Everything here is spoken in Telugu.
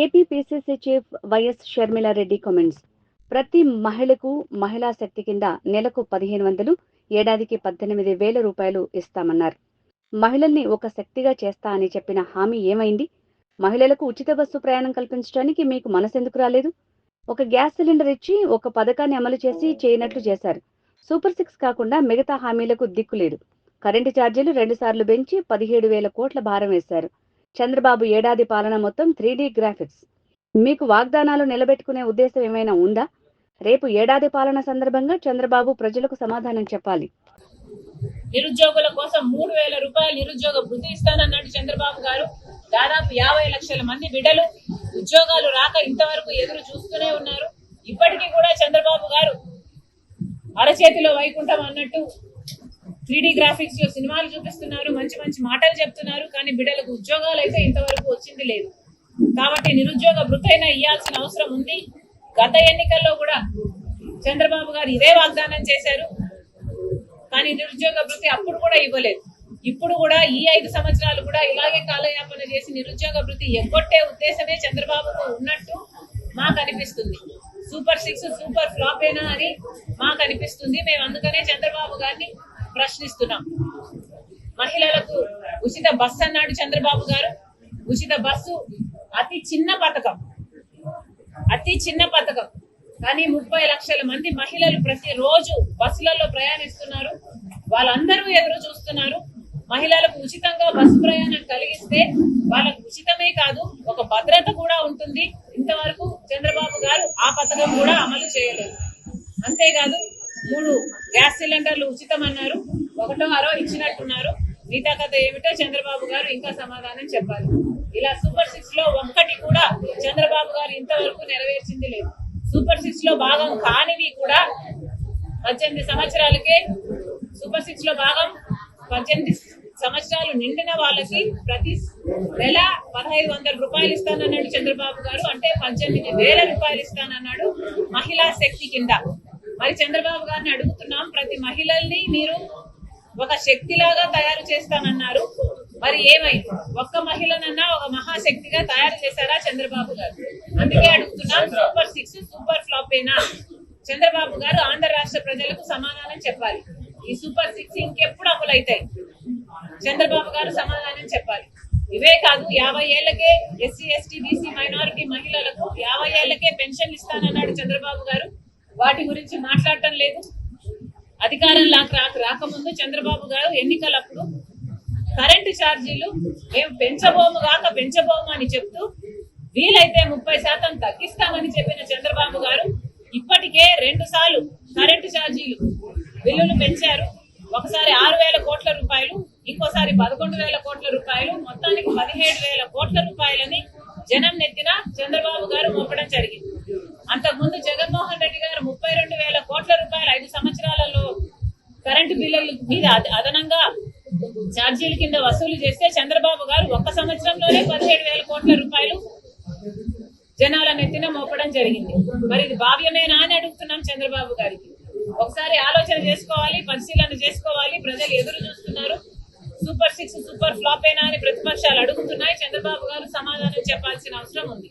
AP PCC chief YS Sharmila Reddy comments. ప్రతి మహిళకు మహిళా శక్తి కింద నెలకు 1500, ఏడాదికి 18,000 రూపాయలు ఇస్తామన్నారు. మహిళల్ని ఒక శక్తిగా చేస్తా అని చెప్పిన హామీ ఏమైంది? మహిళలకు ఉచిత బస్సు ప్రయాణం కల్పించడానికి మీకు మనసెందుకు రాలేదు? ఒక గ్యాస్ సిలిండర్ ఇచ్చి ఒక పథకాన్ని అమలు చేసి చేయనట్లు చేశారు. సూపర్ 6 కాకుండా మిగతా హామీలకు దిక్కులేదు. కరెంటు ఛార్జీలు 2 సార్లు పెంచి 17,000 కోట్ల భారం వేశారు. చంద్రబాబు ఏడాది పాలన మొత్తం 3D గ్రాఫిక్స్. మీకు వాగ్దానాలు నిలబెట్టుకునే ఉద్దేశం ఏమైనా ఉందా? రేపు ఏడాది పాలన సందర్భంగా చంద్రబాబు ప్రజలకు సమాధానం చెప్పాలి. నిరుద్యోగుల కోసం 3,000 రూపాయలు నిరుద్యోగ వృత్తి ఇస్తానన్నాడు చంద్రబాబు గారు. దాదాపు 50 లక్షల మంది బిడ్డలు ఉద్యోగాలు రాక ఇంతవరకు ఎదురు చూస్తూనే ఉన్నారు. ఇప్పటికీ కూడా చంద్రబాబు గారు అరచేతిలో వైకుంఠం అన్నట్టు 3D గ్రాఫిక్స్ లో సినిమాలు చూపిస్తున్నారు, మంచి మంచి మాటలు చెప్తున్నారు. కానీ బిడ్డలకు ఉద్యోగాలు అయితే ఇంతవరకు వచ్చింది లేదు. కాబట్టి నిరుద్యోగ వృత్తైనా ఇవ్వాల్సిన అవసరం ఉంది. గత ఎన్నికల్లో కూడా చంద్రబాబు గారు ఇదే వాగ్దానం చేశారు. కానీ నిరుద్యోగ వృత్తి అప్పుడు కూడా ఇవ్వలేదు. ఇప్పుడు కూడా ఈ 5 సంవత్సరాలు కూడా ఇలాగే కాలయాపన చేసి నిరుద్యోగ వృత్తి ఎగ్గొట్టే ఉద్దేశమే చంద్రబాబుకు ఉన్నట్టు మాకు అనిపిస్తుంది. సూపర్ 6 సూపర్ ఫ్లాపేనా అని మాకు అనిపిస్తుంది. మేము అందుకనే చంద్రబాబు గారిని ప్రశ్నిస్తున్నాం. మహిళలకు ఉచిత బస్సు అన్నాడు చంద్రబాబు గారు. ఉచిత బస్సు అతి చిన్న పథకం కానీ 30 లక్షల మంది మహిళలు ప్రతిరోజు బస్సులలో ప్రయాణిస్తున్నారు. వాళ్ళందరూ ఎదురు చూస్తున్నారు. మహిళలకు ఉచితంగా బస్సు ప్రయాణం కలిగిస్తే వాళ్ళకు ఉచితమే కాదు, ఒక భద్రత కూడా ఉంటుంది. ఇంతవరకు చంద్రబాబు గారు ఆ పథకం కూడా అమలు చేయలేదు. అంతేకాదు 3 గ్యాస్ సిలిండర్లు ఉచితం అన్నారు. 1/6 ఇచ్చినట్టున్నారు. మిగతా కథ ఏమిటో చంద్రబాబు గారు ఇంకా సమాధానం చెప్పాలి. ఇలా సూపర్ 6 లో ఒక్కటి కూడా చంద్రబాబు గారు ఇంతవరకు నెరవేర్చింది లేదు. సూపర్ 6 లో భాగం కానివి కూడా 18 సంవత్సరాలకే సూపర్ 6 లో భాగం 18 సంవత్సరాలు నిండిన వాళ్ళకి ప్రతి నెల 1,500 రూపాయలు ఇస్తానన్నాడు చంద్రబాబు గారు. అంటే 18,000 రూపాయలు ఇస్తానన్నాడు మహిళా శక్తి కింద. మరి చంద్రబాబు గారిని అడుగుతున్నాం, ప్రతి మహిళల్ని మీరు ఒక శక్తిలాగా తయారు చేస్తానన్నారు. మరి ఏమైంది? ఒక్క మహిళనన్నా ఒక మహాశక్తిగా తయారు చేశారా చంద్రబాబు గారు? అందుకే అడుగుతున్నాం, సూపర్ 6 సూపర్ ఫ్లాపేనా? చంద్రబాబు గారు ఆంధ్ర రాష్ట్ర ప్రజలకు సమాధానం చెప్పాలి. ఈ సూపర్ 6 ఇంకెప్పుడు అమలైతాయి? చంద్రబాబు గారు సమాధానం చెప్పాలి. ఇవే కాదు, 50 ఏళ్లకే ఎస్సీ ఎస్టీ బీసీ మైనారిటీ మహిళలకు 50 ఏళ్లకే పెన్షన్ ఇస్తానన్నాడు చంద్రబాబు గారు. వాటి గురించి మాట్లాడటం లేదు. అధికారం రాకముందు చంద్రబాబు గారు ఎన్నికలప్పుడు కరెంటు ఛార్జీలు మేము పెంచబోము అని చెప్తూ వీలైతే 30% తగ్గిస్తామని చెప్పిన చంద్రబాబు గారు ఇప్పటికే 2 సార్లు కరెంటు ఛార్జీలు బిల్లులు పెంచారు. ఒకసారి 6,000 కోట్ల రూపాయలు, ఇంకోసారి 11,000 కోట్ల రూపాయలు, మొత్తానికి 17,000 కోట్ల రూపాయలని జనం నెత్తిన చంద్రబాబు గారు మోపడం జరిగింది. అంతకుముందు జగన్మోహన్ రెడ్డి గారు 32,000 కోట్ల రూపాయలు 5 సంవత్సరాలలో కరెంటు బిల్లుల మీద అదనంగా ఛార్జీల కింద వసూలు చేస్తే చంద్రబాబు గారు ఒక్క సంవత్సరంలోనే 17,000 కోట్ల రూపాయలు జనాల నెత్తిన మోపడం జరిగింది. మరి ఇది భావ్యమేనా అని అడుగుతున్నాం చంద్రబాబు గారికి. ఒకసారి ఆలోచన చేసుకోవాలి, పరిశీలన చేసుకోవాలి. ప్రజలు ఎదురు చూస్తున్నారు. సూపర్ 6 సూపర్ ఫ్లాపేనా అని ప్రతిపక్షాలు అడుగుతున్నాయి. చంద్రబాబు గారు సమాధానం చెప్పాల్సిన అవసరం ఉంది.